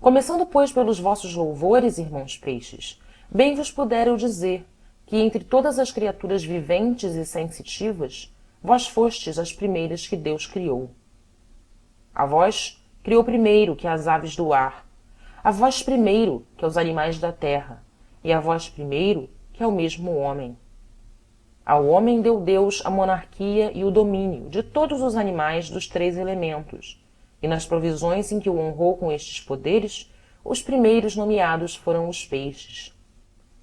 Começando, pois, pelos vossos louvores, irmãos peixes, bem vos puder eu dizer que entre todas as criaturas viventes e sensitivas, vós fostes as primeiras que Deus criou. A vós criou primeiro que as aves do ar, a vós primeiro que os animais da terra, e a vós primeiro que é o mesmo homem. Ao homem deu Deus a monarquia e o domínio de todos os animais dos 3 elementos, e nas provisões em que o honrou com estes poderes, os primeiros nomeados foram os peixes.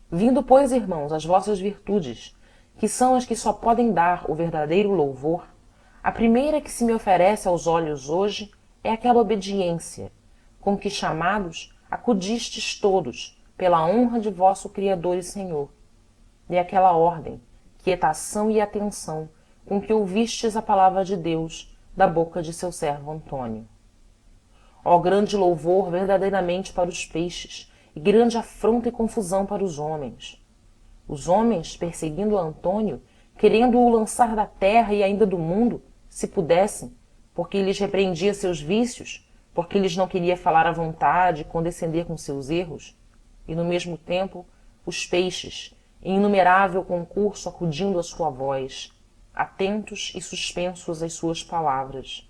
Vindo, pois, irmãos, as vossas virtudes, que são as que só podem dar o verdadeiro louvor, a primeira que se me oferece aos olhos hoje é aquela obediência, com que chamados acudistes todos pela honra de vosso Criador e Senhor, e aquela ordem, quietação e atenção com que ouvistes a palavra de Deus da boca de seu servo Antônio. Ó grande louvor verdadeiramente para os peixes, e grande afronta e confusão para os homens. Os homens, perseguindo Antônio, querendo-o lançar da terra e ainda do mundo, se pudessem, porque lhes repreendia seus vícios, porque lhes não queria falar à vontade e condescender com seus erros, e no mesmo tempo os peixes, em inumerável concurso acudindo à sua voz, atentos e suspensos às suas palavras,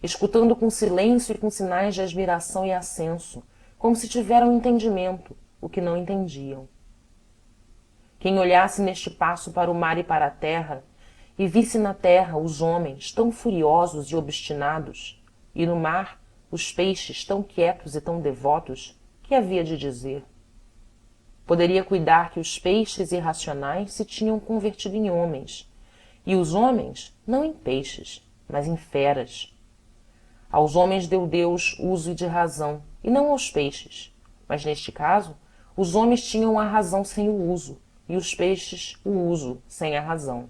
escutando com silêncio e com sinais de admiração e assenso, como se tiveram entendimento, o que não entendiam. Quem olhasse neste passo para o mar e para a terra, e visse na terra os homens tão furiosos e obstinados, e no mar os peixes tão quietos e tão devotos, que havia de dizer? Poderia cuidar que os peixes irracionais se tinham convertido em homens, e os homens não em peixes, mas em feras. Aos homens deu Deus uso de razão, e não aos peixes. Mas, neste caso, os homens tinham a razão sem o uso, e os peixes o uso sem a razão.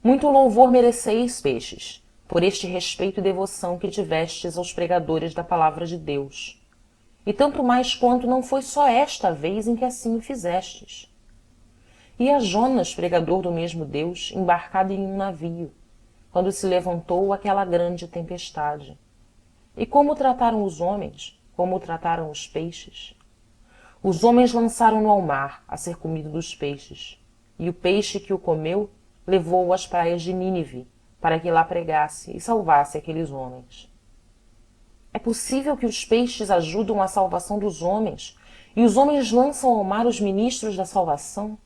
Muito louvor mereceis, peixes, por este respeito e devoção que tivestes aos pregadores da palavra de Deus. E tanto mais quanto não foi só esta a vez em que assim o fizestes. E a Jonas, pregador do mesmo Deus, embarcado em um navio, quando se levantou aquela grande tempestade. E como trataram os homens, como trataram os peixes? Os homens lançaram-no ao mar, a ser comido dos peixes, e o peixe que o comeu levou-o às praias de Nínive, para que lá pregasse e salvasse aqueles homens. É possível que os peixes ajudam a salvação dos homens, e os homens lançam ao mar os ministros da salvação?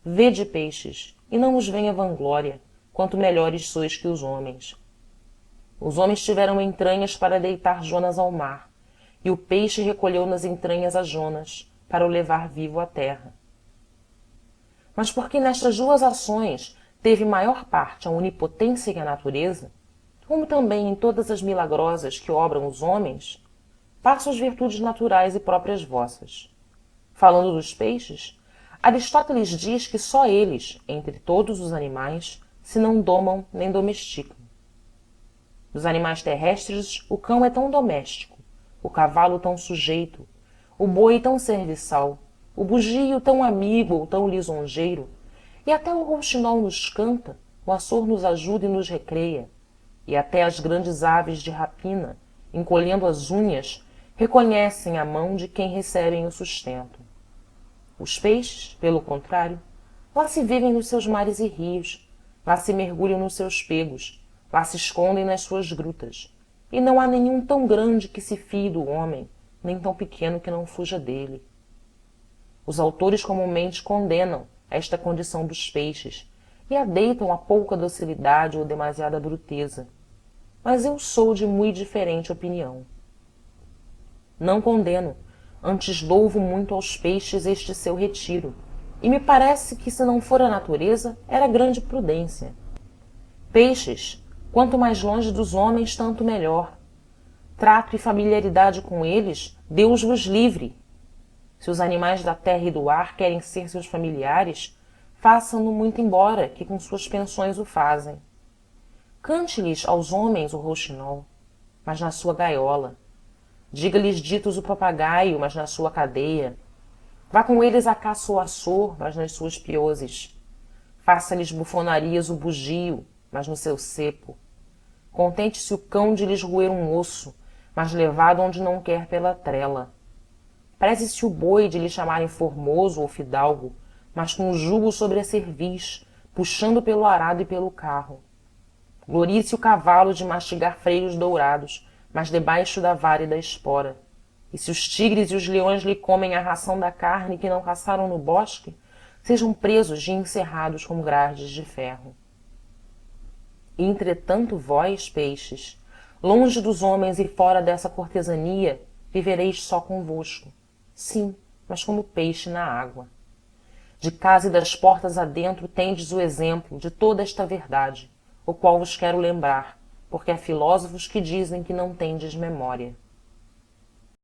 Vede, peixes, e não os venha vanglória, quanto melhores sois que os homens. Os homens tiveram entranhas para deitar Jonas ao mar, e o peixe recolheu nas entranhas a Jonas, para o levar vivo à terra. Mas porque nestas 2 ações teve maior parte a onipotência que a natureza, como também em todas as milagrosas que obram os homens, passo as virtudes naturais e próprias vossas. Falando dos peixes, Aristóteles diz que só eles, entre todos os animais, se não domam nem domesticam. Dos animais terrestres, o cão é tão doméstico, o cavalo tão sujeito, o boi tão serviçal, o bugio tão amigo ou tão lisonjeiro, e até o rouxinol nos canta, o açor nos ajuda e nos recreia, e até as grandes aves de rapina, encolhendo as unhas, reconhecem a mão de quem recebem o sustento. Os peixes, pelo contrário, lá se vivem nos seus mares e rios, lá se mergulham nos seus pegos, lá se escondem nas suas grutas, e não há nenhum tão grande que se fie do homem, nem tão pequeno que não fuja dele. Os autores comumente condenam esta condição dos peixes e a deitam a pouca docilidade ou demasiada bruteza, mas eu sou de mui diferente opinião. Não condeno, antes louvo muito aos peixes este seu retiro, e me parece que, se não for a natureza, era grande prudência. Peixes, quanto mais longe dos homens, tanto melhor. Trato e familiaridade com eles, Deus vos livre. Se os animais da terra e do ar querem ser seus familiares, façam-no muito embora, que com suas pensões o fazem. Cante-lhes aos homens o rouxinol, mas na sua gaiola. Diga-lhes ditos o papagaio, mas na sua cadeia. Vá com eles à caça o açor, mas nas suas pioses. Faça-lhes bufonarias o bugio, mas no seu cepo. Contente-se o cão de lhes roer um osso, mas levado onde não quer pela trela. Preze-se o boi de lhe chamarem formoso ou fidalgo, mas com o jugo sobre a cerviz, puxando pelo arado e pelo carro. Glorie-se o cavalo de mastigar freios dourados, mas debaixo da vara e da espora. E se os tigres e os leões lhe comem a ração da carne que não caçaram no bosque, sejam presos e encerrados com grades de ferro. Entretanto vós, peixes, longe dos homens e fora dessa cortesania, vivereis só convosco. Sim, mas como peixe na água. De casa e das portas adentro tendes o exemplo de toda esta verdade, o qual vos quero lembrar, porque há filósofos que dizem que não tendes memória.